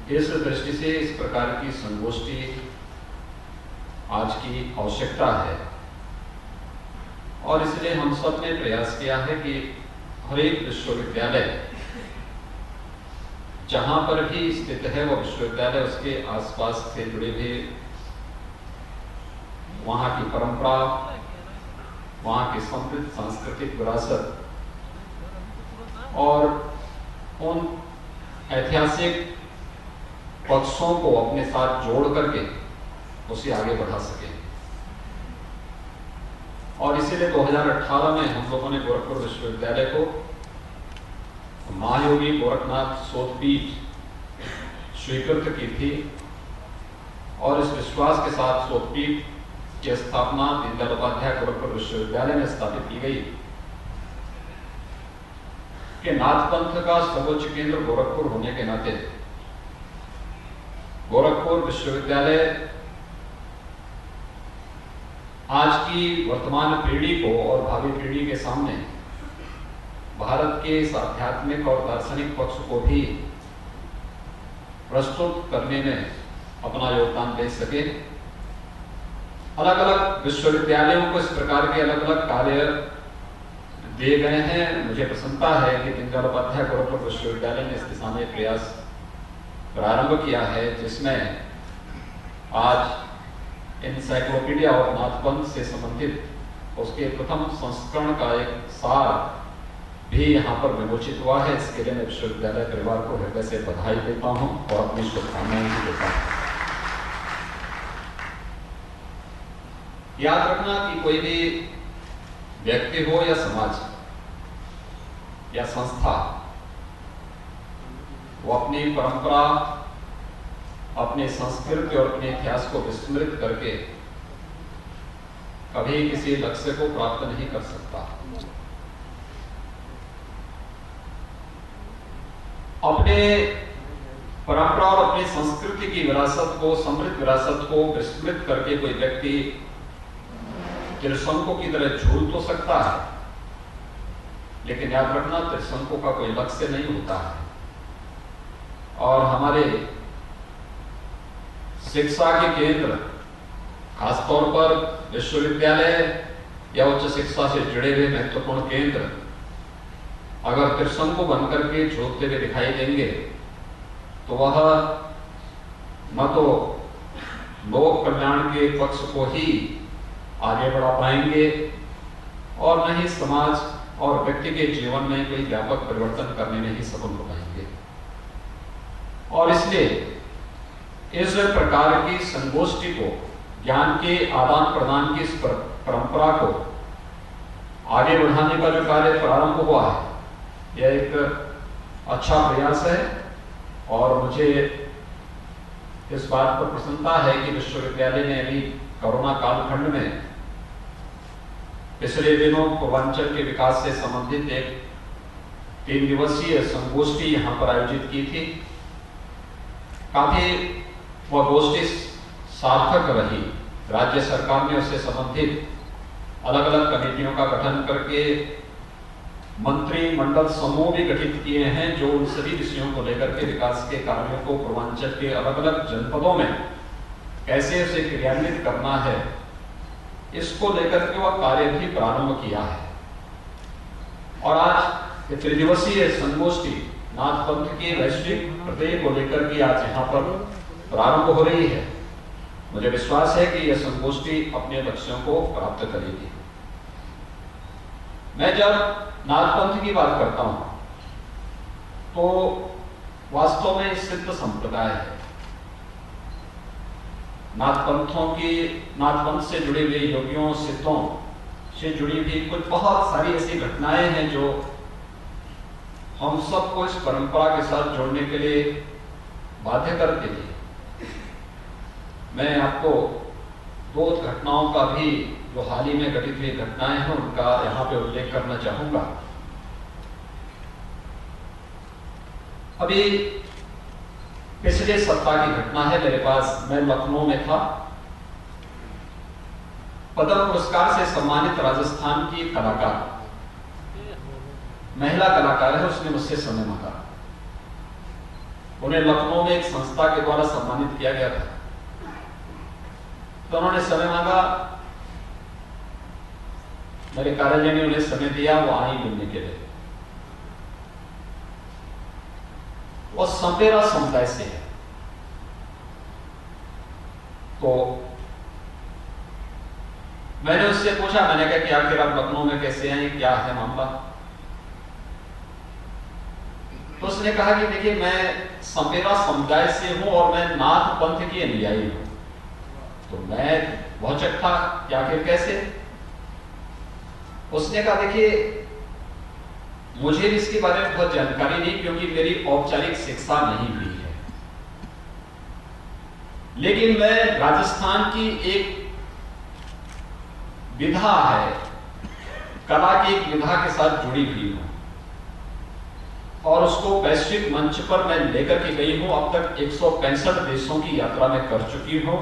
इस दृष्टि से इस प्रकार की संगोष्ठी आज की आवश्यकता है और इसलिए हम सब ने प्रयास किया है कि हर एक विश्वविद्यालय जहां पर भी स्थित है वो विश्वविद्यालय उसके आसपास से जुड़े हुए वहां की परंपरा, वहां की समृद्ध सांस्कृतिक विरासत और उन ऐतिहासिक पक्षों को अपने साथ जोड़ करके उसे आगे बढ़ा सके। और इसीलिए 2018 में हम लोगों ने गोरखपुर विश्वविद्यालय को महायोगी गोरखनाथ शोधपीठ स्वीकृत की थी और इस विश्वास के साथ शोधपीठ की स्थापना दीनदयाल उपाध्याय गोरखपुर विश्वविद्यालय में स्थापित की गई कि नाथ पंथ का सर्वोच्च केंद्र गोरखपुर होने के नाते गोरखपुर विश्वविद्यालय आज की वर्तमान पीढ़ी को और भावी पीढ़ी के सामने भारत के इस आध्यात्मिक और दार्शनिक पक्ष को भी प्रस्तुत करने में अपना योगदान दे सके। अलग अलग विश्वविद्यालयों को इस प्रकार के अलग अलग कार्य दिए गए हैं। मुझे प्रसन्नता है कि दीनदयाल उपाध्याय गोरखपुर विश्वविद्यालय ने इस दिशा में प्रयास प्रारंभ किया है, जिसमें आज एनसाइक्लोपीडिया और नाथपंथ से संबंधित उसके प्रथम संस्करण का एक सार भी यहाँ पर विमोचित हुआ है। इसके लिए मैं विश्वविद्यालय परिवार को हृदय से बधाई देता हूँ और अपनी शुभकामनाएं भी देता हूँ। याद रखना कि कोई भी व्यक्ति हो या समाज या संस्था, वो अपनी परंपरा, अपनी संस्कृति और अपने इतिहास को विस्मृत करके कभी किसी लक्ष्य को प्राप्त नहीं कर सकता। अपने परंपरा और अपनी संस्कृति की विरासत को, समृद्ध विरासत को विस्मृत करके कोई व्यक्ति त्रिशंकु की तरह झूल तो सकता है, लेकिन याद रखना त्रिशंकु का कोई लक्ष्य नहीं होता है। और हमारे शिक्षा के केंद्र, खासतौर पर विश्वविद्यालय या उच्च शिक्षा से जुड़े हुए महत्वपूर्ण केंद्र अगर त्रिशंकु बनकर के झूलते हुए दिखाई देंगे तो वह न तो लोक कल्याण के पक्ष को ही आगे बढ़ा पाएंगे और न ही समाज और व्यक्ति के जीवन में कोई व्यापक परिवर्तन करने में ही सफल हो पाएंगे। और इसलिए इस प्रकार की संगोष्ठी को, ज्ञान के आदान प्रदान की इस परंपरा को आगे बढ़ाने का जो कार्य प्रारंभ हुआ है, यह एक अच्छा प्रयास है। और मुझे इस बात पर प्रसन्नता है कि विश्वविद्यालय ने अभी कोरोना कालखंड में पिछले दिनों पूर्वांचल के विकास से संबंधित एक 3 दिवसीय संगोष्ठी यहाँ पर आयोजित की थी। काफी वह गोष्ठी सार्थक रही। राज्य सरकार ने उससे संबंधित अलग अलग कमेटियों का गठन करके मंत्रिमंडल समूह भी गठित किए हैं, जो उन सभी विषयों को लेकर के विकास के कार्यों को पूर्वांचल के अलग अलग जनपदों में कैसे उसे क्रियान्वित करना है, इसको लेकर के वह कार्य भी प्रारंभ किया है। और आज ये त्रिदिवसीय संगोष्ठी नाथ पंथ के वैश्विक प्रत्यय को लेकर के आज यहाँ पर प्रारंभ हो रही है। मुझे विश्वास है कि यह संगोष्ठी अपने लक्ष्यों को प्राप्त करेगी। मैं जब नाथ पंथ की बात करता हूं तो वास्तव में सिद्ध संप्रदाय है। नाथ पंथ से जुड़े हुए योगियों, सिद्धों से जुड़ी हुई कुछ बहुत सारी ऐसी घटनाएं हैं जो हम सबको इस परंपरा के साथ जोड़ने के लिए बाध्य करती थी। मैं आपको 2 घटनाओं का भी, जो हाल ही में घटित हुई घटनाएं हैं, उनका यहाँ पे उल्लेख करना चाहूंगा। अभी पिछले सप्ताह की घटना है मेरे पास। मैं लखनऊ में था। पद्म पुरस्कार से सम्मानित राजस्थान की कलाकार, महिला कलाकार है, उसने मुझसे समय मांगा। उन्हें लखनऊ में एक संस्था के द्वारा सम्मानित किया गया था। तो उन्होंने समय मांगा, मेरे कार्यालय ने उन्हें समय दिया, वो आई मिलने के लिए। वो संपेरा समुदाय से है। तो मैंने उससे पूछा, मैंने कहा कि आखिर आप लखनऊ में कैसे आए, क्या है मामला? तो उसने कहा कि देखिए, मैं संपेरा समुदाय से हूं और मैं नाथ पंथ की अनुयायी हूं। तो मैं बहुत चक्का कि आखिर कैसे? उसने कहा देखिए, मुझे भी इसके बारे में बहुत जानकारी नहीं, क्योंकि मेरी औपचारिक शिक्षा नहीं हुई है, लेकिन मैं राजस्थान की एक विधा है, कला की एक विधा के साथ जुड़ी हुई हूं और उसको वैश्विक मंच पर मैं लेकर के गई हूं। अब तक 165 देशों की यात्रा में कर चुकी हूं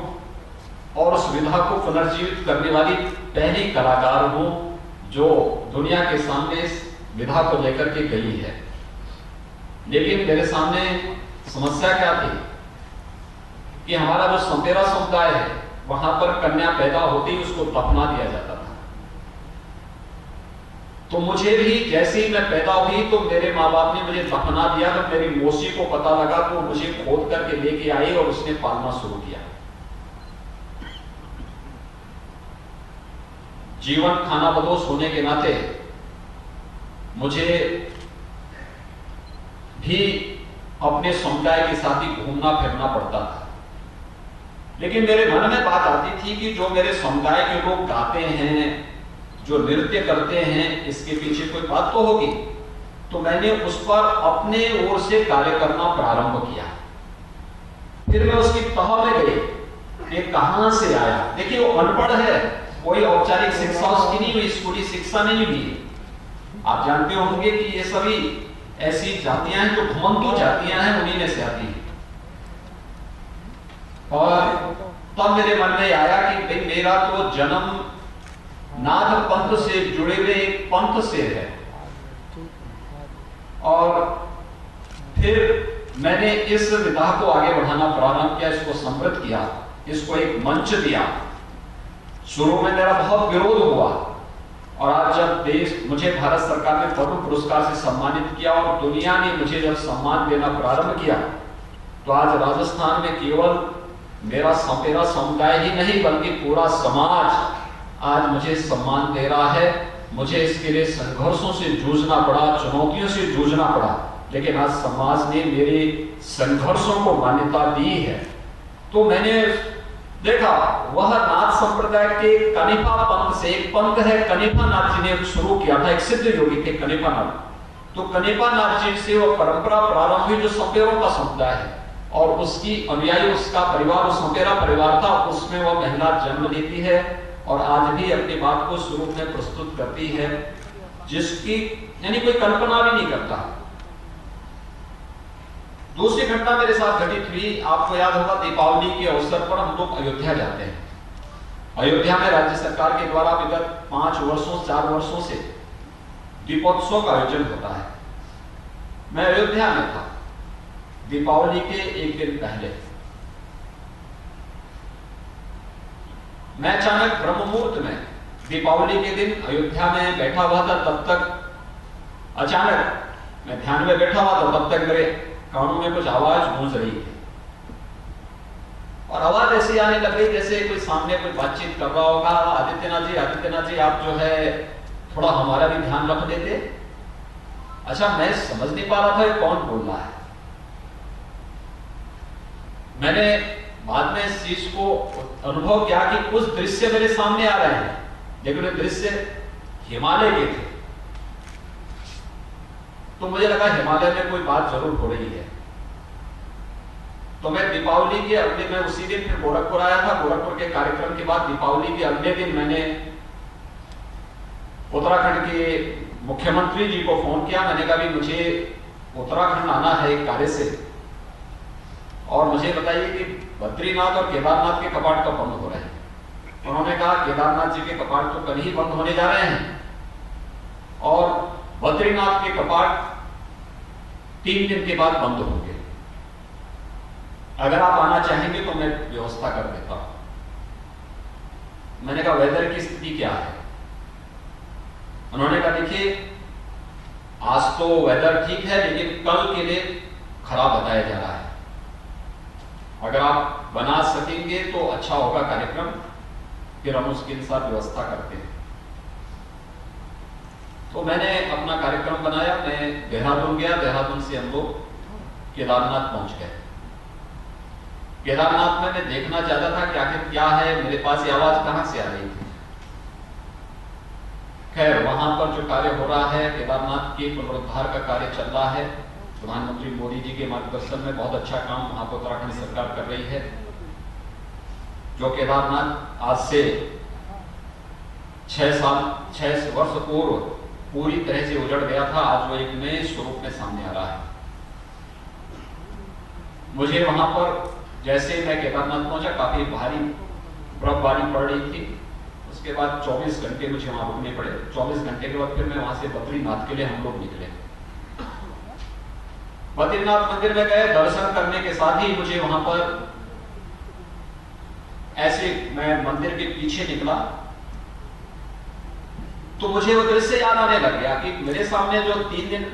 और उस विधा को पुनर्जीवित करने वाली पहली कलाकार हूं जो दुनिया के सामने इस विधा को लेकर के गई है। लेकिन मेरे सामने समस्या क्या थी कि हमारा जो संपेरा समुदाय है, वहां पर कन्या पैदा होते ही उसको दफना दिया जाता था। तो मुझे भी जैसे ही मैं पैदा हुई तो मेरे माँ बाप ने मुझे दफना दिया। तो मेरी मौसी को पता लगा तो मुझे खोद करके लेके आई और उसने पालना शुरू किया। जीवन खाना बदोश होने के नाते मुझे भी अपने समुदाय के साथ ही घूमना फिरना पड़ता था। लेकिन मेरे मन में बात आती थी कि जो मेरे समुदाय के लोग गाते हैं, जो नृत्य करते हैं, इसके पीछे कोई बात तो होगी। तो मैंने उस पर अपने ओर से कार्य करना प्रारंभ किया। फिर मैं उसकी तह में गई, ये कहां से आया। देखिए, वो अनपढ़ है, कोई औपचारिक शिक्षा उसकी नहीं हुई, स्कूली शिक्षा नहीं हुई। आप जानते होंगे कि ये सभी ऐसी जातियां हैं जो घुमंतु जातियां हैं, उन्हीं में से आती है। और तब मेरे मन में आया कि भाई, मेरा तो जन्म नाथ पंथ से जुड़े हुए एक पंथ से है। और फिर मैंने इस विधा को आगे बढ़ाना प्रारंभ किया, इसको समृद्ध किया, इसको एक मंच दिया। शुरू में मेरा बहुत विरोध हुआ और आज जब देश मुझे भारत सरकार ने पद्म पुरस्कार से सम्मानित किया और दुनिया ने मुझे जब सम्मान देना प्रारंभ किया, तो आज राजस्थान में केवल मेरा संपेरा समुदाय ही नहीं बल्कि पूरा समाज आज मुझे सम्मान दे रहा है। मुझे इसके लिए संघर्षों से जूझना पड़ा, चुनौतियों से जूझना पड़ा, लेकिन आज समाज ने मेरे संघर्षों को मान्यता दी है। तो मैंने देखा, वह नाथ संप्रदाय के कनिपा पंथ से, एक पंथ है कनिपा नाथ जी ने शुरू किया था, एक सिद्ध योगी थे कनिपा नाथ। तो कनिपा नाथ जी से वह परंपरा प्रारंभ हुई जो संपेरों का समुदाय है और उसकी अनुयायी, उसका परिवार, उस संपेरा परिवार था, उसमें वह महिला जन्म लेती है और आज भी अपनी बात को स्वरूप में प्रस्तुत करती है, जिसकी यानी कोई कल्पना भी नहीं करता। दूसरी घटना मेरे साथ घटित हुई, आपको याद होगा, दीपावली के अवसर पर हम लोग अयोध्या जाते हैं। अयोध्या में राज्य सरकार के द्वारा विगत 5 वर्षों 4 वर्षों से दीपोत्सव का आयोजन होता है। मैं अयोध्या में था दीपावली के एक दिन पहले। मैं अचानक ब्रह्म मुहूर्त में दीपावली के दिन अयोध्या में बैठा हुआ था। तब तक अचानक मैं ध्यान में बैठा हुआ था, तब तक मेरे कानों में कुछ आवाज गूंज रही थी और आवाज ऐसी आने लग गई जैसे कोई सामने कोई बातचीत कर रहा होगा, आदित्यनाथ जी आप जो है थोड़ा हमारा भी ध्यान रख देते। अच्छा, मैं समझ नहीं पा रहा था ये कौन बोल रहा है। मैंने बाद में इस चीज को अनुभव किया कि कुछ दृश्य मेरे सामने आ रहे हैं, लेकिन वे दृश्य हिमालय के थे। तो मुझे लगा हिमालय में कोई बात जरूर हो रही है। तो मैं दीपावली के अगले, मैं उसी दिन फिर गोरखपुर आया था। गोरखपुर के कार्यक्रम के बाद दीपावली के अगले दिन मैंने उत्तराखंड के मुख्यमंत्री जी को फोन किया। मैंने कहा भी मुझे उत्तराखंड आना है एक कार्य से और मुझे बताइए कि बद्रीनाथ और केदारनाथ के कपाट कब बंद हो रहे हैं। उन्होंने कहा केदारनाथ जी के कपाट तो कल ही बंद होने जा रहे हैं और बद्रीनाथ के कपाट 3 दिन के बाद बंद होंगे। अगर आप आना चाहेंगे तो मैं व्यवस्था कर देता हूं। मैंने कहा वेदर की स्थिति क्या है? उन्होंने कहा देखिए आज तो वेदर ठीक है लेकिन कल के लिए खराब बताया जा रहा है, अगर आप बना सकेंगे तो अच्छा होगा कार्यक्रम, फिर हम उसके अनुसार व्यवस्था करते हैं। तो मैंने अपना कार्यक्रम बनाया, मैं देहरादून गया, देहरादून से हम लोग केदारनाथ पहुंच गए। केदारनाथ में मैं देखना चाहता था कि आखिर क्या है, मेरे पास ये आवाज कहां से आ रही थी। खैर वहां पर जो कार्य हो रहा है, केदारनाथ के पुनरुद्धार का कार्य चल रहा है, प्रधानमंत्री मोदी जी के मार्गदर्शन में बहुत अच्छा काम वहां पर उत्तराखंड सरकार कर रही है। जो केदारनाथ आज से 6 वर्ष पूर्व पूरी तरह से उजड़ गया था, आज वो एक नए स्वरूप में सामने आ रहा है। मुझे वहां पर जैसे मैं केदारनाथ पहुंचा, काफी भारी बर्फबारी पड़ रही थी। उसके बाद 24 घंटे मुझे वहां रुकने पड़े। 24 घंटे के बाद फिर मैं वहां से बद्रीनाथ के लिए हम लोग निकले। बद्रीनाथ मंदिर में गए, दर्शन करने के साथ ही मुझे वहां पर ऐसे मैं मंदिर के पीछे निकला तो मुझे वो दृश्य याद आने लग गया कि मेरे सामने जो 2 दिन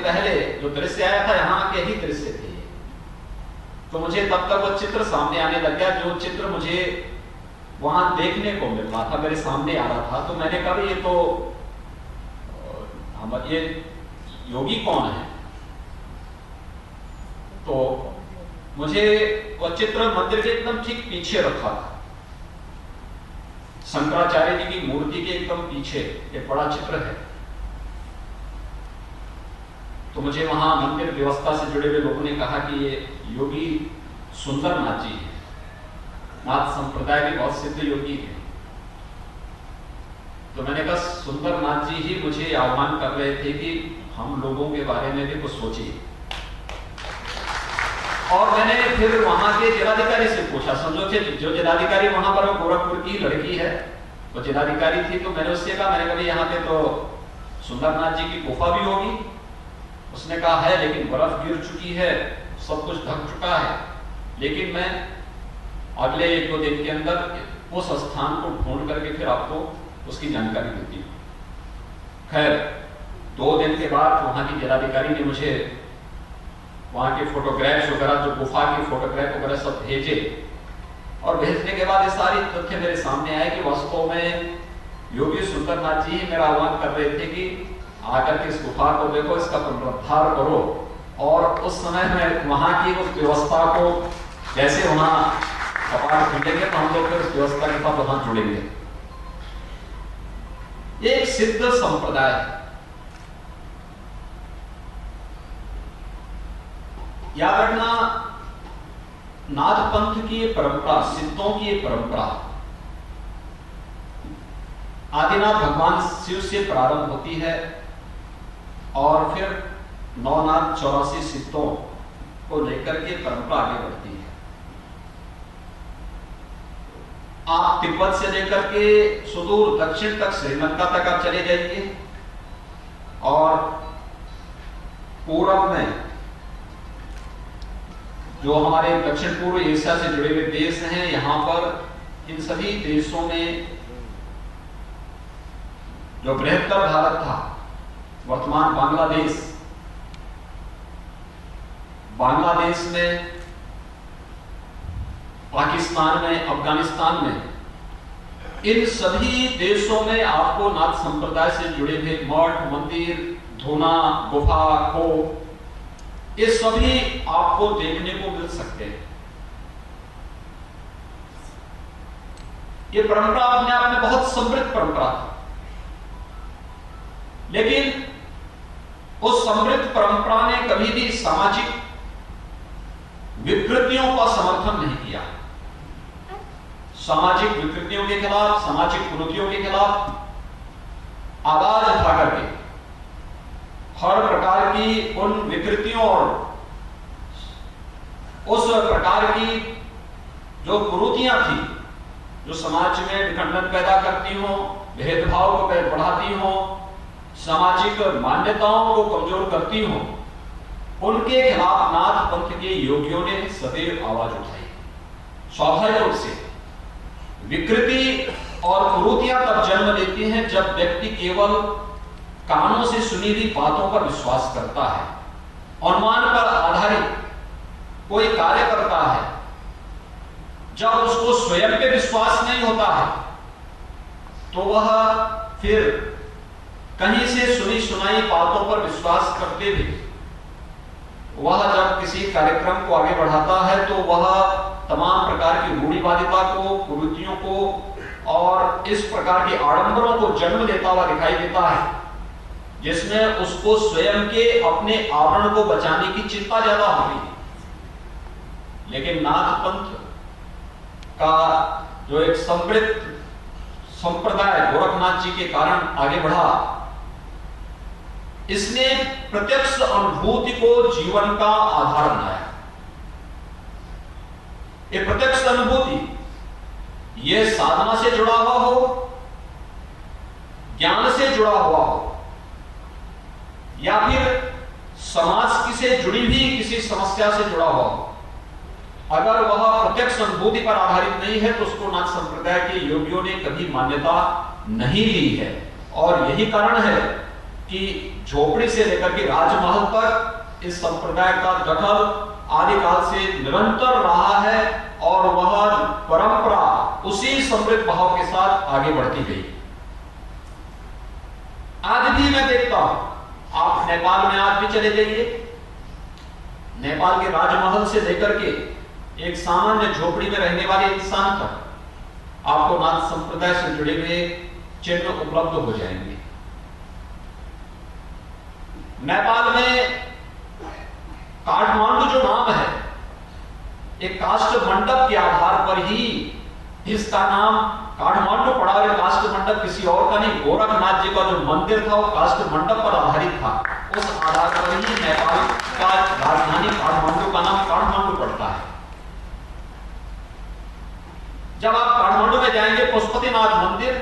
पहले जो दृश्य आया था, यहाँ के ही दृश्य थे। तो मुझे तब तक वो चित्र सामने आने लग गया, जो चित्र मुझे वहां देखने को मिल रहा था, मेरे सामने आ रहा था। तो मैंने कहा ये तो ये योगी कौन है? तो मुझे वो चित्र मंदिर के एकदम ठीक पीछे रखा था, शंकराचार्य जी की मूर्ति के एकदम पीछे एक बड़ा चित्र है। तो मुझे वहां मंदिर व्यवस्था से जुड़े हुए लोगों ने कहा कि ये योगी सुंदरनाथ जी है, नाथ संप्रदाय के बहुत सिद्ध योगी है। तो मैंने कहा सुंदरनाथ जी ही मुझे आह्वान कर रहे थे कि हम लोगों के बारे में भी कुछ सोचिए। और मैंने फिर वहां के जिलाधिकारी से पूछा, समझो जो जिलाधिकारी वहां पर गोरखपुर की लड़की है, वो जिलाधिकारी थी। तो मैंने उससे कहा, मैंने कहा यहाँ पे तो सुंदरनाथ जी की गुफा भी होगी। उसने कहा है लेकिन बर्फ गिर चुकी है, सब कुछ ढक चुका है, लेकिन मैं अगले 1-2 दिन के अंदर उस स्थान को ढूंढ करके फिर आपको उसकी जानकारी देती हूँ। खैर 2 दिन के बाद वहां की जिलाधिकारी ने मुझे वहां के फोटोग्राफ्स वगैरह, जो गुफा की फोटोग्राफ वगैरह सब भेजे। और भेजने के बाद ये सारी तथ्य मेरे सामने आए कि वास्तव में योगी सुंदरनाथ जी ही मेरा आह्वान कर रहे थे कि आकर के इस गुफा को देखो, इसका पुनरुद्धार करो। और उस समय में वहां की उस व्यवस्था को, जैसे वहां कपाट खुलेंगे तो हम लोग फिर उस व्यवस्था के साथ वहां जुड़ेंगे। ये एक सिद्ध संप्रदाय है। याद रखना, नाथ पंथ की ये परंपरा, सिद्धों की ये परंपरा आदिनाथ भगवान शिव से प्रारंभ होती है और फिर नवनाथ 84 सिद्धों को लेकर के परंपरा आगे बढ़ती है। आप तिब्बत से लेकर के सुदूर दक्षिण तक, श्रीलंका तक आप चले जाइए और पूरब में जो हमारे दक्षिण पूर्व एशिया से जुड़े हुए देश हैं, यहां पर इन सभी देशों में जो बृहत्तर भारत था, वर्तमान बांग्लादेश में, पाकिस्तान में, अफगानिस्तान में, इन सभी देशों में आपको नाथ संप्रदाय से जुड़े हुए मठ, मंदिर, धूना, गुफा को, ये सभी आपको देखने को मिल सकते हैं। ये परंपरा अपने आप में बहुत समृद्ध परंपरा थी, लेकिन उस समृद्ध परंपरा ने कभी भी सामाजिक विकृतियों का समर्थन नहीं किया। सामाजिक विकृतियों के खिलाफ, सामाजिक कुरीतियों के खिलाफ आवाज उठा करके हर प्रकार की उन विकृतियों और उस प्रकार की जो कुरीतियां थी, जो समाज में विखंडन पैदा करती हो, भेदभाव को बढ़ाती हो, सामाजिक मान्यताओं को कमजोर करती हो, उनके खिलाफ नाथ पंथ के योगियों ने सदैव आवाज उठाई। स्वाभाविक रूप से विकृति और कुरीतियां तब जन्म लेती हैं जब व्यक्ति केवल कानों से सुनी हुई बातों पर विश्वास करता है, अनुमान पर आधारित कोई कार्य करता है। जब उसको स्वयं पे विश्वास नहीं होता है तो वह फिर कहीं से सुनी सुनाई बातों पर विश्वास करते भी वह जब किसी कार्यक्रम को आगे बढ़ाता है तो वह तमाम प्रकार की रूढ़िवादिता को, कुरीतियों को और इस प्रकार के आडंबरों को जन्म लेता हुआ दिखाई देता है, जिसमें उसको स्वयं के अपने आवरण को बचाने की चिंता ज्यादा होती है। लेकिन नाथ पंथ का जो एक समृद्ध संप्रदाय गोरखनाथ जी के कारण आगे बढ़ा, इसने प्रत्यक्ष अनुभूति को जीवन का आधार बनाया। ये प्रत्यक्ष अनुभूति ये साधना से जुड़ा हुआ हो, ज्ञान से जुड़ा हुआ हो, या फिर समाज की से जुड़ी हुई किसी समस्या से जुड़ा हुआ हो, अगर वह प्रत्यक्ष अनुभूति पर आधारित नहीं है तो उसको नाथ संप्रदाय के योगियों ने कभी मान्यता नहीं दी है। और यही कारण है कि झोपड़ी से लेकर के राजमहल तक इस संप्रदाय का दखल आदिकाल से निरंतर रहा है और वह परंपरा उसी समृद्ध भाव के साथ आगे बढ़ती गई। आज भी मैं देखता हूं, आप नेपाल में आज भी चले जाइए, नेपाल के राजमहल से लेकर के एक सामान्य झोपड़ी में रहने वाले इंसान तक आपको नाथ संप्रदाय से जुड़े हुए चिन्ह उपलब्ध हो जाएंगे। नेपाल में काठमांडू जो नाम है, एक काष्ठ मंडप के आधार पर ही इसका नाम काठमांडू पड़ा। और काष्ठ मंडप किसी और का नहीं, गोरखनाथ जी का जो मंदिर था वो काष्ठ मंडप पर आधारित था। उस आधार पर ही नेपाल का राजधानी काठमांडू का नाम काठमांडू पड़ता है। जब आप काठमांडू में जाएंगे, पशुपतिनाथ मंदिर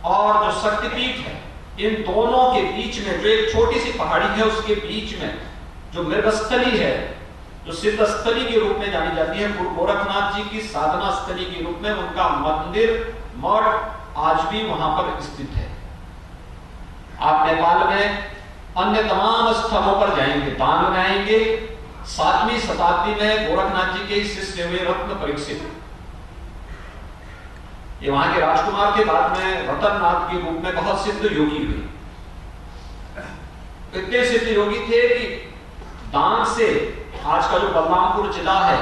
और जो शक्तिपीठ है, इन दोनों के बीच में जो एक छोटी सी पहाड़ी है, उसके बीच में जो मृगस्थली है, जो सिद्धस्थली के रूप में जानी जाती है, गोरखनाथ जी की साधना स्थली के रूप में उनका मंदिर मठ आज भी वहां पर स्थित है। आप नेपाल में अन्य तमाम स्थलों पर जाएंगे, दान में आएंगे, 7वीं शताब्दी में गोरखनाथ जी के शिष्य हुए रत्न परीक्षित, ये वहां के राजकुमार के बाद में रतननाथ के रूप में बहुत सिद्ध योगी हुए। इतने सिद्ध योगी थे कि दान से आज का जो बलरामपुर जिला है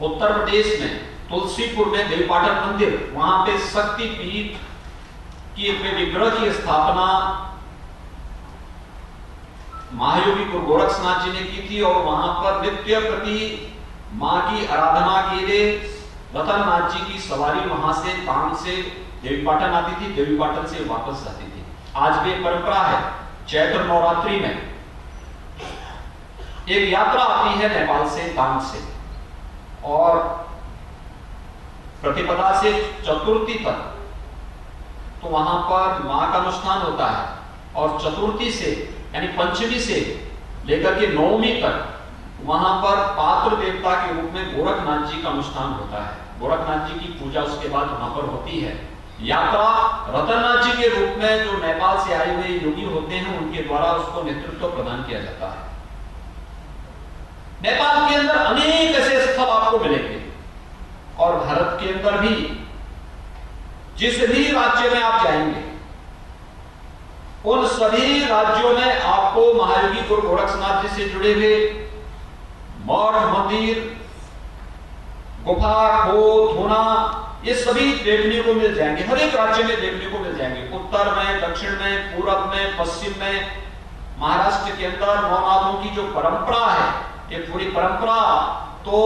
उत्तर प्रदेश में, तुलसीपुर में देवीपाटन मंदिर, वहां पे शक्तिपीठ की विग्रह की स्थापना महायोगी गुरु गोरखनाथ जी ने की थी। और वहां पर नित्य प्रति मां की आराधना के लिए रतननाथ जी की सवारी वहां से तान से देवीपाटन आती थी, देवीपाटन से वापस जाती थी। आज भी एक परंपरा है, चैत्र नवरात्रि में एक यात्रा आती है नेपाल से, तान से, और प्रतिपदा से चतुर्थी तक तो वहां पर मां का अनुष्ठान होता है, और चतुर्थी से यानी पंचमी से लेकर के नवमी तक वहां पर पात्र देवता के रूप में गोरखनाथ जी का अनुष्ठान होता है। गोरखनाथ जी की पूजा उसके बाद वहां पर होती है। यात्रा रतननाथ जी के रूप में जो नेपाल से आए हुए योगी होते हैं उनके द्वारा उसको नेतृत्व प्रदान किया जाता है। नेपाल के अंदर अनेक ऐसे स्थल आपको मिलेंगे, और भारत के अंदर भी जिस भी राज्य में आप जाएंगे उन सभी राज्यों में आपको महायोगी गुरु गोरखनाथ जी से जुड़े हुए मठ, मंदिर, गुफा, खोह, धूना, ये सभी देखने को मिल जाएंगे। हर एक राज्य में देखने को मिल जाएंगे, उत्तर में, दक्षिण में, पूरब में, पश्चिम में। महाराष्ट्र के अंदर नवनाथों की जो परंपरा है, ये पूरी परंपरा तो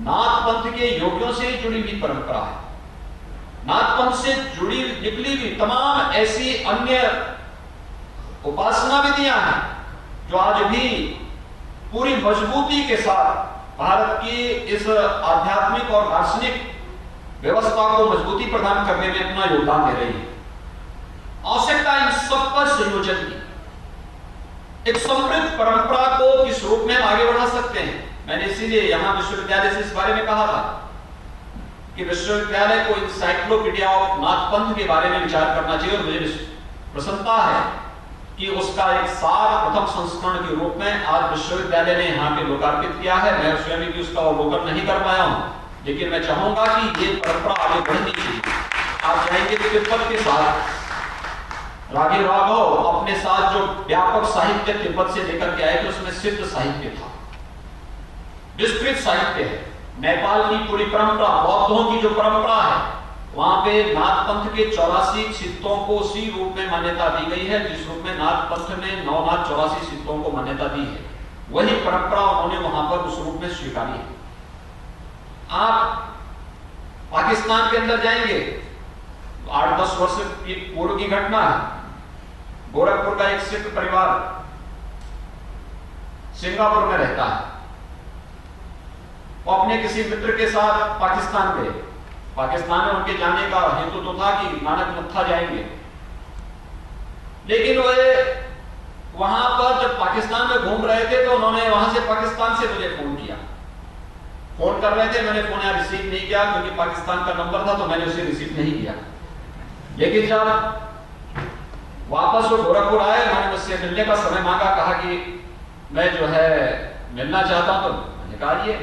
नाथ पंथ के योगियों से जुड़ी हुई परंपरा है। नाथ पंथ से जुड़ी निकली हुई तमाम ऐसी अन्य उपासना विधियां हैं जो आज भी पूरी मजबूती के साथ भारत की इस आध्यात्मिक और दार्शनिक व्यवस्था को मजबूती प्रदान करने में अपना योगदान दे रही है। आवश्यकता इन सब पर संयोजन की। एक समृद्ध परंपरा को किस रूप में हम आगे बढ़ा सकते हैं। मैंने इसीलिए यहां विश्वविद्यालय से इस बारे में कहा था कि विश्वविद्यालय को इंसाइक्लोपीडिया ऑफ नाथ पंथ के बारे में विचार करना चाहिए, और मुझे प्रसन्नता है कि उसका एक सार प्रथम संस्करण के रूप में आज विश्वविद्यालय ने यहाँ पे लोकार्पित किया है। मैं स्वयं भी उसका अवलोकन नहीं कर पाया हूँ, लेकिन मैं चाहूंगा कि ये परंपरा आगे बढ़नी चाहिए। आप जाएंगे तो तिब्बत के साथ राघव राघव अपने साथ जो व्यापक साहित्य तिब्बत से लेकर के आए थे, उसमें सिद्ध साहित्य था, विस्तृत साहित्य है। नेपाल की पूरी परंपरा, बौद्धों की जो परंपरा है, वहां पे नाथ पंथ के 84 सिद्धों को उसी रूप में मान्यता दी गई है जिस रूप में नाथ पंथ ने 9 नाथ 84 सिद्धों को मान्यता दी है। वही परंपरा उन्होंने वहां पर उस रूप में स्वीकारी है। आप पाकिस्तान के अंदर जाएंगे, 8-10 वर्ष की पूर्व की घटना है। गोरखपुर का एक सिख परिवार सिंगापुर में रहता है, वो अपने किसी मित्र के साथ पाकिस्तान गए। पाकिस्तान में उनके जाने का हेतु तो था कि नानक मत्था जाएंगे, लेकिन वे वहां पर जब पाकिस्तान में घूम रहे थे तो उन्होंने वहां से पाकिस्तान से मुझे फोन किया। फोन कर रहे थे, मैंने फोन यहाँ रिसीव नहीं किया क्योंकि पाकिस्तान का नंबर था, तो मैंने उसे रिसीव नहीं किया। लेकिन जब वापस वो गोरखपुर आए, मैंने मुझसे मिलने का समय मांगा, कहा कि मैं जो है मिलना चाहता हूं। तो मैंने कहा ये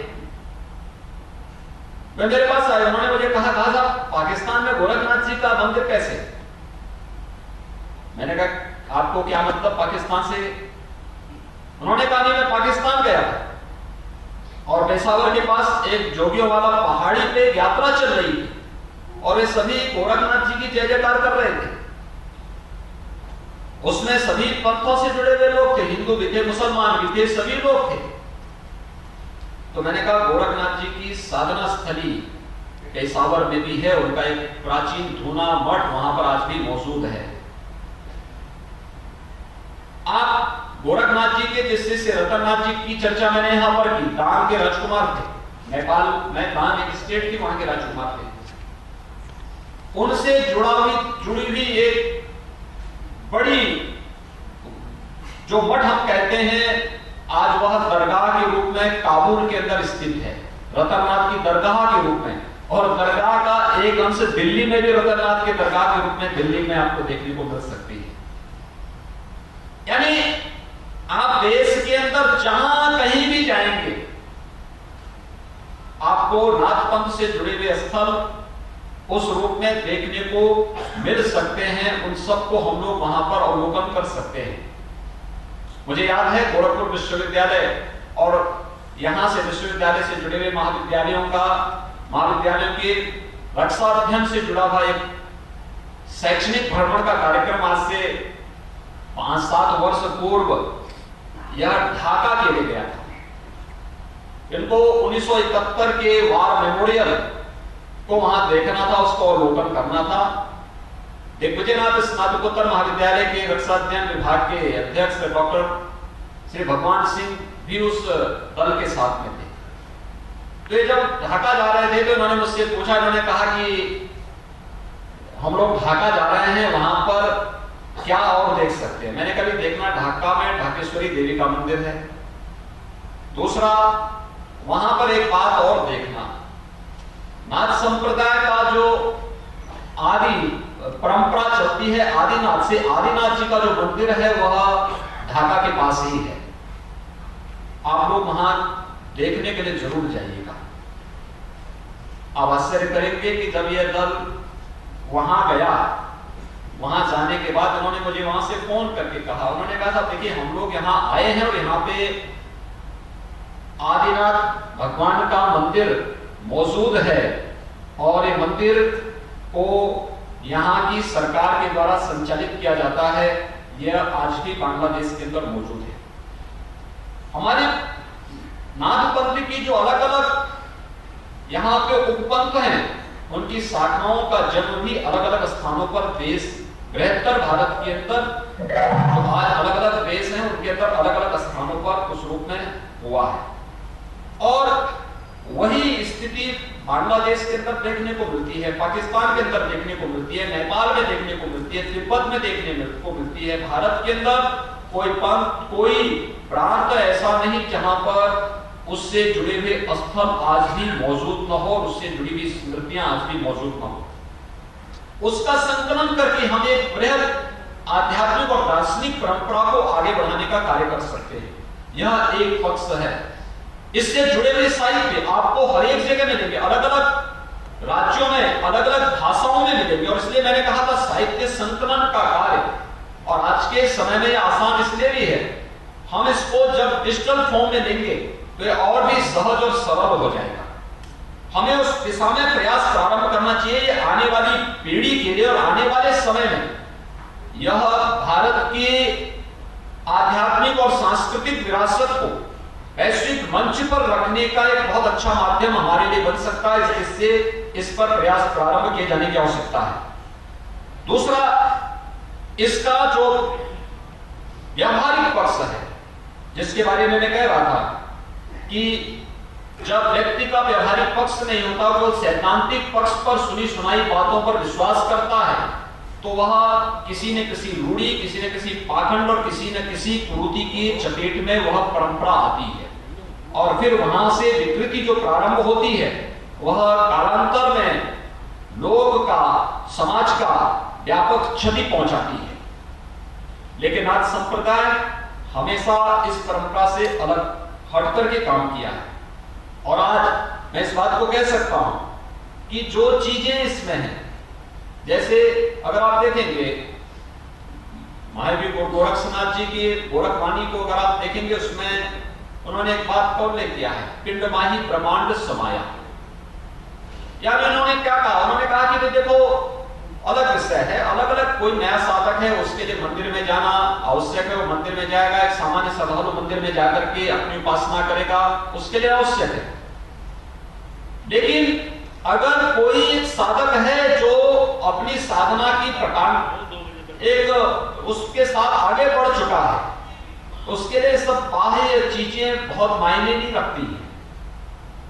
वे मेरे पास आए, उन्होंने मुझे कहा साहब पाकिस्तान में गोरखनाथ जी का मंदिर कैसे? मैंने कहा आपको क्या मतलब पाकिस्तान से? उन्होंने कहा नहीं, मैं पाकिस्तान गया और पेशावर के पास एक जोगियों वाला पहाड़ी पे यात्रा चल रही थी और वे सभी गोरखनाथ जी की जय जयकार कर रहे थे। उसमें सभी पंथों से जुड़े हुए लोग थे, हिंदू भी थे, मुसलमान भी थे, सभी लोग थे। तो मैंने कहा गोरखनाथ जी की साधना स्थली पेशावर में भी है, उनका एक प्राचीन धूना मठ वहां पर आज भी मौजूद है। आप गोरखनाथ जी के जिस शिष्य रतननाथ जी की चर्चा मैंने यहां पर की, दांग के राजकुमार थे, नेपाल में दांग एक स्टेट थी, वहां के राजकुमार थे। उनसे जुड़ी हुई एक बड़ी जो मठ हम कहते हैं, आज वह दरगाह के रूप में काबुल के अंदर स्थित है, रतननाथ की दरगाह के रूप में। और दरगाह का एक अंश दिल्ली में भी रतननाथ के दरगाह के रूप में दिल्ली में आपको देखने को मिल सकती है। यानी आप देश के अंदर जहां कहीं भी जाएंगे, आपको नाथ पंथ से जुड़े हुए स्थल उस रूप में देखने को मिल सकते हैं। उन सबको हम लोग वहां पर अवलोकन कर सकते हैं। मुझे याद है गोरखपुर विश्वविद्यालय और यहां से विश्वविद्यालय से जुड़े हुए महाविद्यालयों के रक्षा अध्ययन से जुड़ा हुआ एक शैक्षणिक भ्रमण का कार्यक्रम आज से 5-7 वर्ष पूर्व यह ढाका के लिए गया था। इनको 1971 के वार मेमोरियल को वहां देखना था, उसको अवलोकन करना था। दिग्विजयनाथ स्नातकोत्तर महाविद्यालय के रक्षा अध्ययन विभाग के अध्यक्ष डॉक्टर श्री भगवान सिंह भी उस दल के साथ में थे। तो ये जब ढाका जा रहे थे तो इन्होंने मुझसे पूछा, इन्होंने कहा कि हम लोग ढाका जा रहे हैं, वहां पर क्या और देख सकते हैं? मैंने कभी देखना, ढाका में ढाकेश्वरी देवी का मंदिर है। दूसरा, वहां पर एक बात और देखना, नाथ संप्रदाय का जो आदि परंपरा चलती है आदिनाथ से, आदिनाथ जी का जो मंदिर है वह ढाका के पास ही है। आप लोग वहां देखने के लिए जरूर जाइएगा। आप आश्चर्य करेंगे कि जब यह दल वहां गया, वहां जाने के बाद उन्होंने मुझे वहां से फोन करके कहा, उन्होंने कहा था देखिए हम लोग यहाँ आए हैं और यहाँ पे आदिनाथ भगवान का मंदिर मौजूद है और ये मंदिर को यहाँ की सरकार के द्वारा संचालित किया जाता है। यह आज भी बांग्लादेश के अंदर मौजूद है। हमारे नाथ पंथ की जो अलग अलग यहाँ पे उपपंथ हैं, उनकी शाखाओं का जन्म भी अलग अलग स्थानों पर देश, बृहत्तर भारत के अंदर जो आज अलग अलग देश हैं उनके अंदर अलग अलग स्थानों पर उस रूप में हुआ है। और वही स्थिति बांग्लादेश के अंदर देखने को मिलती है, पाकिस्तान के अंदर देखने को मिलती है, नेपाल में देखने को मिलती है, तिब्बत में देखने को मिलती है। भारत के अंदर कोई पंथ, कोई प्रांत ऐसा नहीं जहां पर उससे जुड़े हुए स्थल आज भी मौजूद न हो और उससे जुड़ी हुई स्मृतियां आज भी मौजूद न हो। उसका संकलन करके हम एक बृहद आध्यात्मिक और दार्शनिक परंपरा को आगे बढ़ाने का कार्य कर सकते हैं। यह एक पक्ष है। इससे जुड़े हुए साहित्य आपको हर एक जगह मिलेंगे, अलग अलग राज्यों में, अलग अलग भाषाओं में मिलेंगे। और इसलिए मैंने कहा था साहित्य संकलन का कार्य, और आज के समय में यह आसान इसलिए भी है, हम इसको जब डिजिटल फॉर्म में लेंगे तो यह और भी सहज और सरल हो जाएगा। हमें उस दिशा में प्रयास प्रारंभ करना चाहिए। ये आने वाली पीढ़ी के लिए और आने वाले समय में यह भारत की आध्यात्मिक और सांस्कृतिक विरासत को वैश्विक मंच पर रखने का एक बहुत अच्छा माध्यम हमारे लिए बन सकता है। इससे इस पर प्रयास प्रारंभ किए जाने की आवश्यकता है। दूसरा, इसका जो व्यावहारिक पक्ष है, जिसके बारे में मैं कह रहा था कि जब व्यक्ति का व्यावहारिक पक्ष नहीं होता, वो सैद्धांतिक पक्ष पर सुनी सुनाई बातों पर विश्वास करता है, तो वह किसी न किसी रूढ़ी, किसी न किसी पाखंड और किसी न किसी कुरीति की चपेट में वह परंपरा आती है, और फिर वहां से विकृति जो प्रारंभ होती है वह कालांतर में लोग का, समाज का व्यापक क्षति पहुंचाती है। लेकिन आज संप्रदाय हमेशा इस परंपरा से अलग हट करके काम किया है, और आज मैं इस बात को कह सकता हूं कि जो चीजें इसमें हैं, जैसे अगर आप देखेंगे महावीर गोरक्षनाथ जी की गोरखवाणी को अगर आप देखेंगे, उसमें उन्होंने एक बात का उल्लेख किया है, पिंड माही ब्रह्मांड समाया। यानी उन्होंने क्या कहा? उन्होंने कहा कि देखो अलग विषय है, अलग अलग कोई नया साधक है, उसके लिए मंदिर में जाना आवश्यक है, वो मंदिर में जाएगा, एक सामान्य श्रद्धालु मंदिर में जाकर के अपनी उपासना करेगा, उसके लिए आवश्यक है। लेकिन अगर कोई एक साधक है जो अपनी साधना की प्रकार एक उसके साथ आगे बढ़ चुका है, उसके लिए सब बाह्य चीजें बहुत मायने नहीं रखती हैं।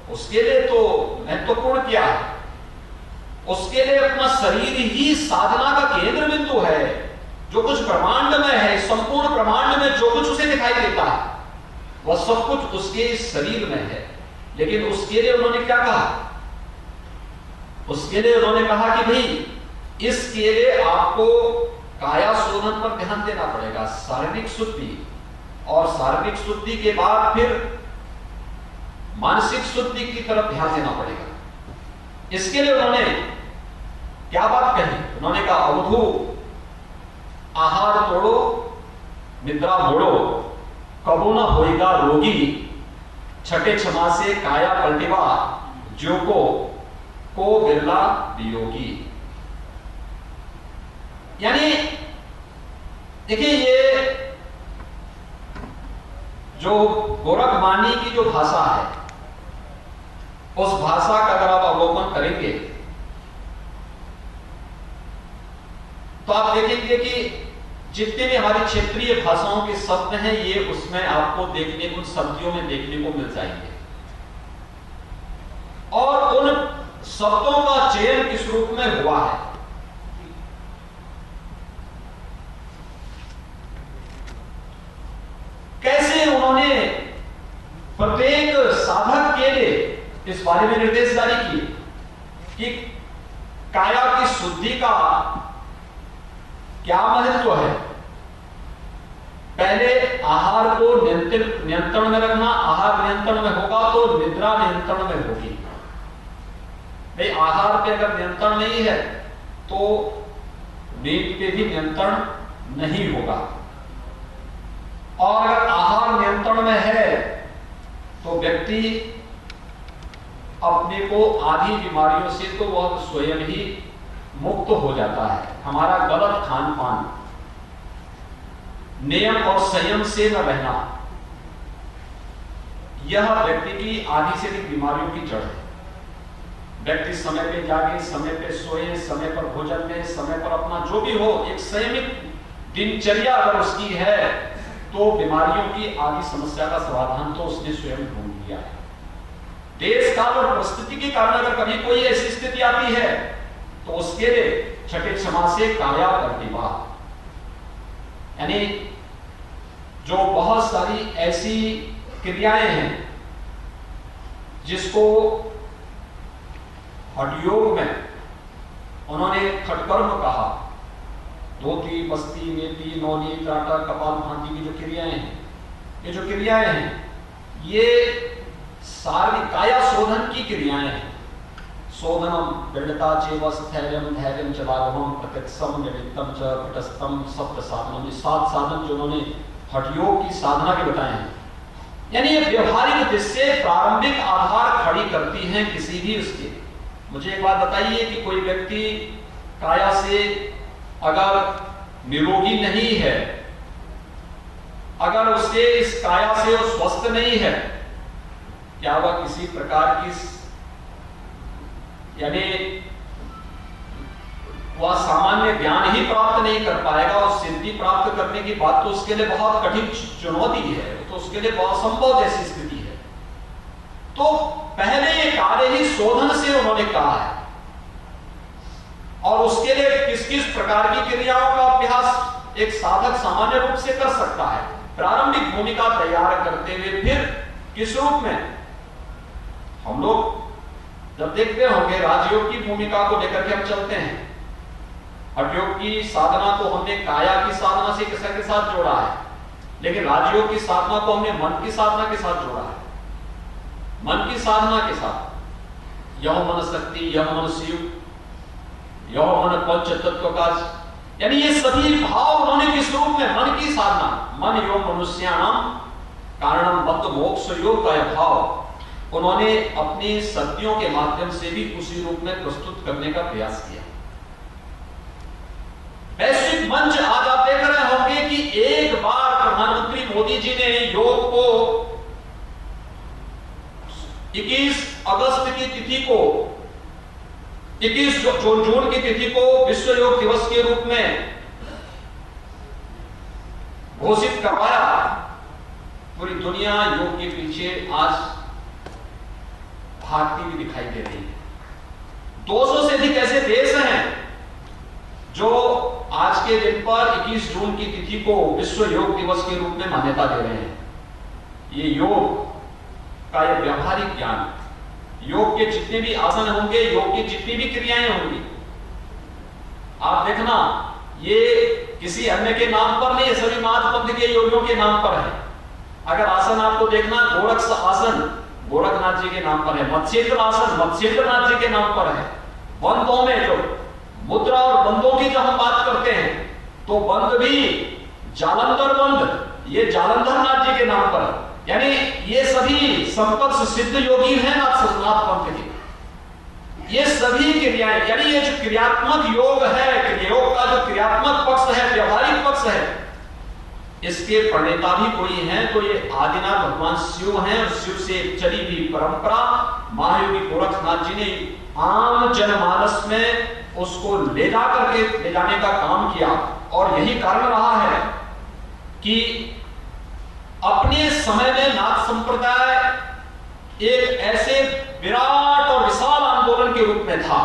उसके लिए तो महत्वपूर्ण क्या है? उसके लिए अपना शरीर ही साधना का केंद्र बिंदु है। जो कुछ ब्रह्मांड में है, संपूर्ण ब्रह्मांड में जो कुछ उसे दिखाई देता है, वह सब कुछ उसके इस शरीर में है। लेकिन उसके लिए उन्होंने क्या कहा? उसके लिए उन्होंने कहा कि भाई इसके लिए आपको काया शोधन पर ध्यान देना पड़ेगा, शारीरिक शुद्धि, और शारीरिक शुद्धि के बाद फिर मानसिक शुद्धि की तरफ ध्यान देना पड़ेगा। इसके लिए उन्होंने क्या बात कही? उन्होंने कहा अवधू आहार तोड़ो, निद्रा मोड़ो, कबो न होएगा रोगी, छठे क्षमा से काया पलटिवा, जो को बिरला वियोगी। यानी देखिए, ये जो गोरखवाणी की जो भाषा है, उस भाषा का अगर आप अवलोकन करेंगे तो आप देखेंगे कि जितने भी हमारी क्षेत्रीय भाषाओं के शब्द हैं, ये उसमें आपको देखने को, शब्दों में देखने को मिल जाएंगे। और उन शब्दों का चयन किस रूप में हुआ है? कैसे उन्होंने प्रत्येक साधक के लिए इस बारे में निर्देश जारी किए कि काया की शुद्धि का क्या महत्व है। पहले आहार को नियंत्रण में रखना, आहार नियंत्रण में होगा तो निद्रा नियंत्रण में होगी। भाई आहार पे अगर नियंत्रण नहीं है तो नींद पे भी नियंत्रण नहीं होगा, और अगर आहार नियंत्रण में है तो व्यक्ति अपने को आधी बीमारियों से तो वह स्वयं ही मुक्त हो जाता है। हमारा गलत खान पान, नियम और संयम से न रहना, यह व्यक्ति की आधी से अधिक बीमारियों की जड़ है। व्यक्ति समय पे जागे, समय पे सोए, समय पर भोजन ले, समय पर अपना जो भी हो, एक संयमित दिनचर्या अगर उसकी है तो बीमारियों की आदि समस्या का समाधान तो उसने स्वयं ढूंढ लिया है। देश काल और परिस्थिति के कारण अगर कभी कोई ऐसी स्थिति आती है तो उसके लिए छठे क्षमा से काया प्रतिभा, यानी जो बहुत सारी ऐसी क्रियाएं हैं जिसको हठयोग में उन्होंने खटकर्म कहा। धोती, बस्ती, नेति, नौली, त्राटा, कपाल भांति की जो क्रियाएं हैं, ये जो क्रियाएं हैं ये सारी काया शोधन की क्रियाएं हैं। शोधनम दृढ़ता चेव स्थैर्यम धैर्यम च लाघवम प्रत्यक्षम निमित्तम च पटस्थम सप्त साधनम, ये 7 साधन जो उन्होंने हठयोग की साधना के बताए हैं। यानी ये व्यवहारिक दृष्टि प्रारंभिक आधार खड़ी करती हैं किसी भी उसके। मुझे एक बात बताइए कि कोई व्यक्ति काया से अगर निरोगी नहीं है, अगर उसके इस काया से वो स्वस्थ नहीं है, क्या वह किसी प्रकार की यानी वह सामान्य ज्ञान ही प्राप्त नहीं कर पाएगा और सिद्धि प्राप्त करने की बात तो उसके लिए बहुत कठिन चुनौती है, तो उसके लिए बहुत असंभव जैसी स्थिति है। तो पहले ये कार्य ही शोधन से उन्होंने कहा है और उसके लिए किस किस प्रकार की क्रियाओं का अभ्यास एक साधक सामान्य रूप से कर सकता है। प्रारंभिक भूमिका तैयार करते हुए फिर किस रूप में हम लोग जब देखते होंगे राजयोग की भूमिका को लेकर के हम चलते हैं। हठयोग की साधना को हमने काया की साधना से किसी के साथ जोड़ा है, लेकिन राजयोग की साधना को हमने मन की साधना के साथ जोड़ा है। मन की साधना के साथ यह मन शक्ति, यह मन शिव, यह मन पंच तत्व का, यानी ये सभी भाव उन्होंने किस रूप में, मन की साधना, मन योग मनुष्याणाम कारणम बद्ध मोक्ष योग का यह भाव उन्होंने अपनी शक्तियों के माध्यम से भी उसी रूप में प्रस्तुत करने का प्रयास किया। वैश्विक मंच आज आप देख रहे होंगे कि एक बार प्रधानमंत्री मोदी जी ने योग को 21 अगस्त की तिथि को, 21 जून की तिथि को विश्व योग दिवस के रूप में घोषित करवाया। पूरी दुनिया योग के पीछे आज भागती हुई दिखाई दे रही है। 200 से अधिक ऐसे देश हैं जो आज के दिन पर 21 जून की तिथि को विश्व योग दिवस के रूप में मान्यता दे रहे हैं। ये योग का ये व्यवहारिक ज्ञान, योग के जितने भी आसन होंगे, योग की जितनी भी क्रियाएं होंगी, आप देखना ये किसी अन्य के नाम पर नहीं है, सभी महापंथ के योगियों के नाम पर है। अगर आसन आपको देखना, गोरक्ष आसन गोरखनाथ जी के नाम पर है, मत्स्येंद्र आसन मत्स्येंद्रनाथ जी के नाम पर है। बंदों में जो मुद्रा और बंदों की जब हम बात करते हैं तो बंद भी जालंधर बंद, ये जालंधर नाथ जी के नाम पर है। यानी ये सभी संपर्क सिद्ध योगी हैं नाथ पंथ के। ये सभी क्रियाएं, यानी ये जो क्रियात्मक योग है, योग का जो क्रियात्मक पक्ष है, व्यवहारिक पक्ष है, इसके प्रणेता भी कोई हैं तो ये आदिनाथ भगवान शिव हैं। और शिव से चली हुई परंपरा महायोगी गोरखनाथ जी ने आम जनमानस में उसको ले जाने का काम किया। और यही कारण रहा है कि अपने समय में नाथ संप्रदाय एक ऐसे विराट और विशाल आंदोलन के रूप में था।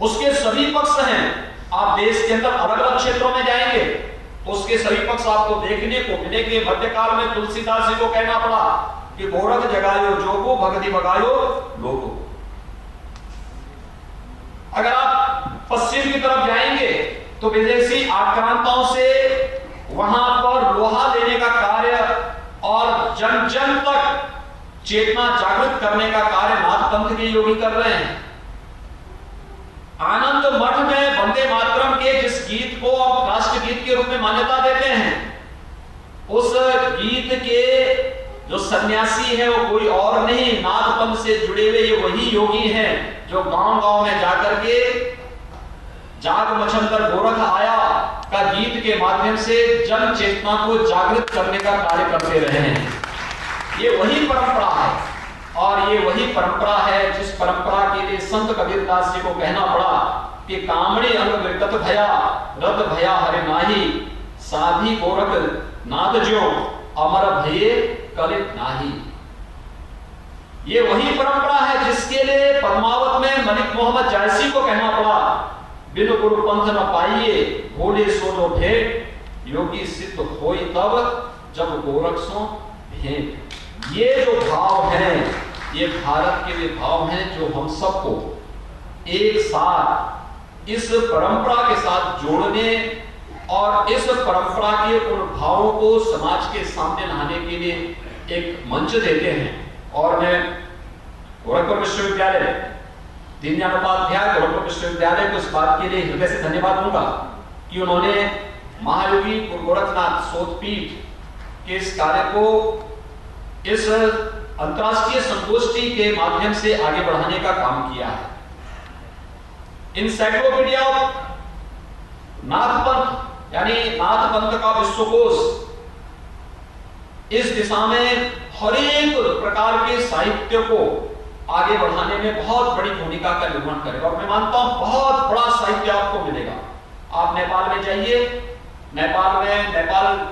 उसके सभी पक्ष हैं। आप देश के अंदर अलग अलग क्षेत्रों में जाएंगे तो उसके सभी पक्ष आपको देखने को मिलेंगे। मध्यकाल में तुलसीदास जी को कहना पड़ा कि गोरख जगायो जोगो भगति भगायो लोगो। अगर आप पश्चिम की तरफ जाएंगे तो विदेशी आक्रांताओं से वहां पर लोहा लेने का कार्य और जन जन तक चेतना जागृत करने का कार्य नाथ पंथ के योगी कर रहे हैं। आनंद मठ में वंदे मातरम के जिस गीत को आप राष्ट्र गीत के रूप में मान्यता देते हैं, उस गीत के जो सन्यासी है वो कोई और नहीं, नाथ पंथ से जुड़े हुए ये वही योगी हैं जो गांव-गांव में जाकर के जाग मछंदर गोरख आया का गीत के माध्यम से जन चेतना को जागृत करने का कार्य करते रहे हैं। ये वही परंपरा है और ये वही परंपरा है जिस परंपरा के लिए संत कबीरदास जी को कहना पड़ा कि कामड़ी अंग विकट भया रत भया हरे नाही, साधी गोरख नाथ जो अमर भये कलित नाही। ये वही परंपरा है जिसके लिए पद्मावत में मलिक मोहम्मद जायसी को कहना पड़ा बिन गुरु पंथ न पाइए भोले सोलो ठेठ, योगी सिद्ध होई तब जब गोरखसों भेंट। ये जो भाव हैं, ये भारत के वे भाव हैं जो हम सबको एक साथ इस परंपरा के साथ जोड़ने और इस परंपरा के उन भावों को समाज के सामने लाने के लिए एक मंच देते हैं। और मैं गोरखपुर विश्वविद्यालय, दीनदयाल उपाध्याय गोरखपुर विश्वविद्यालय को इस बात के लिए हृदय से धन्यवाद दूंगा कि उन्होंने महायोगी गोरखनाथ शोधपीठ के इस कार्य को इस अंतरराष्ट्रीय संगोष्ठी के माध्यम से आगे बढ़ाने का काम किया है। इंसाइक्लोपीडिया ऑफ नाथपंथ यानी नाथपंथ का विश्वकोश इस दिशा में हर एक प्रकार के साहित्य को आगे बढ़ाने में बहुत बड़ी भूमिका का निर्वहन करेगा। और मैं मानता हूं बहुत बड़ा साहित्य आपको मिलेगा। आप नेपाल में जाइए, नेपाल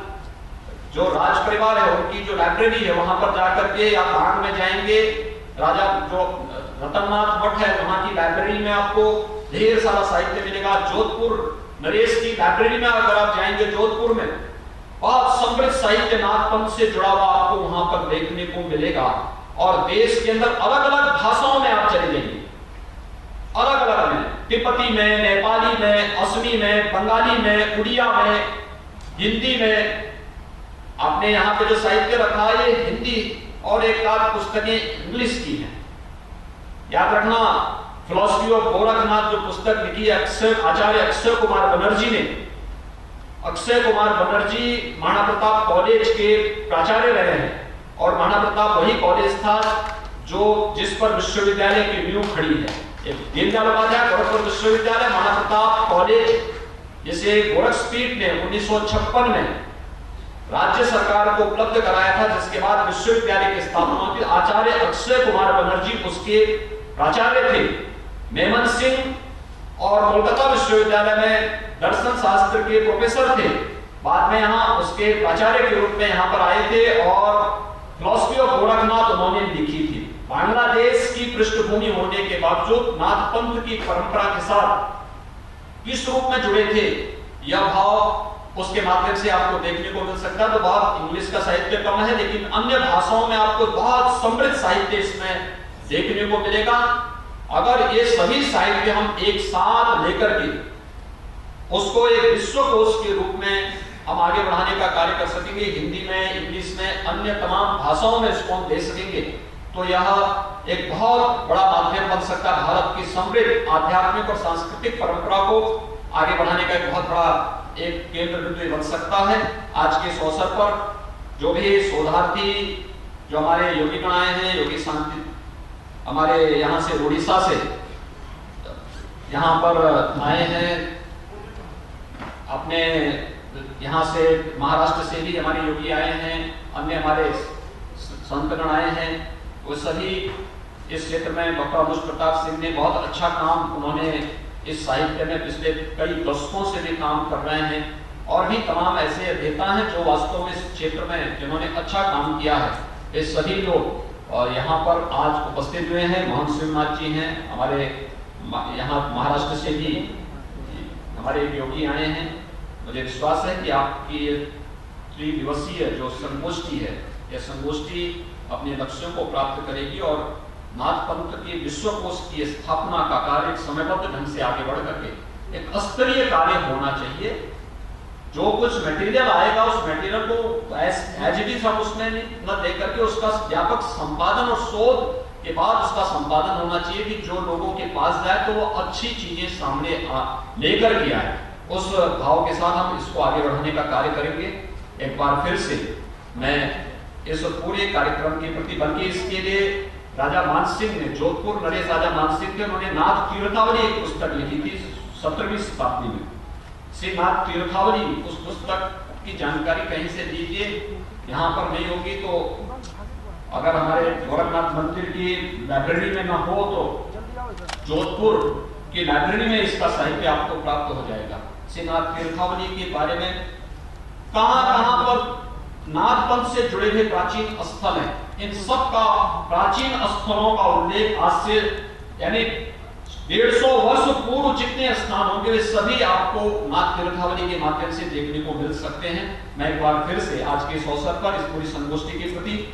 जो राज परिवार है उनकी जो लाइब्रेरी है वहां पर जाकर के आप भांग में जाएंगे, राजा जो रतननाथ मठ है वहां की लाइब्रेरी में आपको ढेर सारा साहित्य मिलेगा। जोधपुर नरेश की लाइब्रेरी में अगर आप जाएंगे जोधपुर में बहुत समृद्ध साहित्य नाथपंथ से जुड़ा हुआ आपको वहां पर देखने को मिलेगा। और देश के अंदर अलग अलग भाषाओं में आप चले जाइए, अलग अलग में, तिब्बती में, नेपाली में, असमी में, बंगाली में, उड़िया में, हिंदी में। आपने यहाँ पे जो साहित्य रखा है ये हिंदी और एक आध पुस्तकें इंग्लिश की हैं। याद रखना, फिलॉसफी ऑफ गोरखनाथ जो पुस्तक लिखी है आचार्य अक्षय कुमार बनर्जी ने। अक्षय कुमार बनर्जी महाराणा प्रताप कॉलेज के प्राचार्य रहे हैं और महाराणा प्रताप वही कॉलेज था जो जिस पर विश्वविद्यालय की नींव खड़ी है। दीनदयाल उपाध्याय गोरखपुर विश्वविद्यालय, महाराणा प्रताप कॉलेज जिसे गोरखपीठ ने 1956 में राज्य सरकार को उपलब्ध कराया था, जिसके बाद विश्वविद्यालय की स्थापना हुई। आचार्य अक्षय कुमार बनर्जी उसके प्राचार्य थे। मेमन सिंह और कोलकाता विश्वविद्यालय में दर्शन शास्त्र के प्रोफेसर थे। बाद में यहाँ उसके प्राचार्य के रूप में यहाँ पर आए थे और फिलॉसफी ऑफ गोरखनाथ उन्होंने लिखी थी। बांग्लादेश की पृष्ठभूमि होने के बावजूद नाथपंथ की परंपरा के साथ किस रूप में जुड़े थे, यह भाव उसके माध्यम से आपको देखने को मिल सकता है। तो बहुत इंग्लिश का साहित्य कम है, लेकिन अन्य भाषाओं में आपको बहुत समृद्ध साहित्य इसमें देखने को मिलेगा। अगर ये सभी साहित्य हम एक साथ लेकर के उसको एक विश्वकोश के रूप में हम आगे बढ़ाने का कार्य कर सकेंगे, हिंदी में, इंग्लिश में, अन्य तमाम भाषाओं में इसको हम दे सकेंगे, तो यह एक बहुत बड़ा माध्यम बन सकता है भारत की समृद्ध आध्यात्मिक और सांस्कृतिक परंपरा को आगे बढ़ाने का एक बहुत बड़ा एक केंद्र बिंदु बन सकता है। आज के इस अवसर पर जो भी शोधार्थी जो हमारे योगीगण आए हैं, योगी शांति हमारे यहाँ से उड़ीसा से यहाँ पर आए हैं, अपने यहाँ से महाराष्ट्र से भी हमारे योगी आए हैं, अन्य हमारे संतगण आए हैं, वो सभी इस क्षेत्र में डॉक्टर अनुज प्रताप सिंह ने बहुत अच्छा काम उन्होंने इस साहित्य में पिछले कई दशकों से भी काम कर रहे हैं। और भी तमाम ऐसे अध्येता हैं जो वास्तव में इस क्षेत्र में जिन्होंने अच्छा काम किया है। ये सभी लोग और यहाँ पर आज उपस्थित हुए हैं। मोहन शिवनाथ जी हैं, हमारे यहाँ महाराष्ट्र से भी हमारे योगी आए हैं। मुझे विश्वास है कि आपकी ये 3 दिवसीय जो संगोष्ठी है, यह संगोष्ठी अपने लक्ष्यों को प्राप्त करेगी और नाथपंथ के विश्वकोश की स्थापना का कार्य समयबद्ध ढंग से आगे बढ़ करके एक स्तरीय कार्य होना चाहिए। जो कुछ मटेरियल आएगा उस मटेरियल को एज इट इज हम उसमें न दे करके उसका व्यापक संपादन और शोध के बाद उसका संपादन होना चाहिए कि जो लोगों के पास जाए तो वो अच्छी चीजें सामने लेकर के आए। उस भाव के साथ हम इसको आगे बढ़ाने का कार्य करेंगे। एक बार फिर से मैं इस पूरे कार्यक्रम के प्रति, बल्कि इसके लिए राजा मानसिंह ने, जोधपुर नरेश राजा मानसिंह थे, उन्होंने नाथ तीर्थावली एक पुस्तक लिखी थी 17वीं शताब्दी में। श्री नाथ तीर्थावली, उस पुस्तक की जानकारी कहीं से लीजिए, यहाँ पर नहीं होगी तो अगर हमारे गोरखनाथ मंदिर की लाइब्रेरी में ना हो तो जोधपुर की लाइब्रेरी में इसका साहित्य आपको प्राप्त हो जाएगा। श्री नाथ तीर्थावली के बारे में कहां पर नाथपंथ से जुड़े हुए प्राचीन स्थल हैं, इन सब का प्राचीन स्थलों का उल्लेख आज से यानी 150 वर्ष पूर्व जितने स्थान होंगे वे सभी आपको नाथ तीर्थावली के माध्यम से देखने को मिल सकते हैं। मैं एक बार फिर से आज के इस अवसर पर इस पूरी संगोष्ठी के प्रति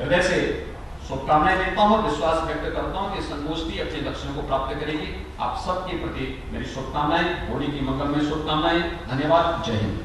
हृदय से शुभकामनाएं देता हूं, विश्वास व्यक्त करता हूं कि संगोष्ठी अपने लक्ष्यों को प्राप्त करेगी। आप सबके प्रति मेरी शुभकामनाएं, होली की मंगलमय शुभकामनाएं। धन्यवाद। जय हिंद।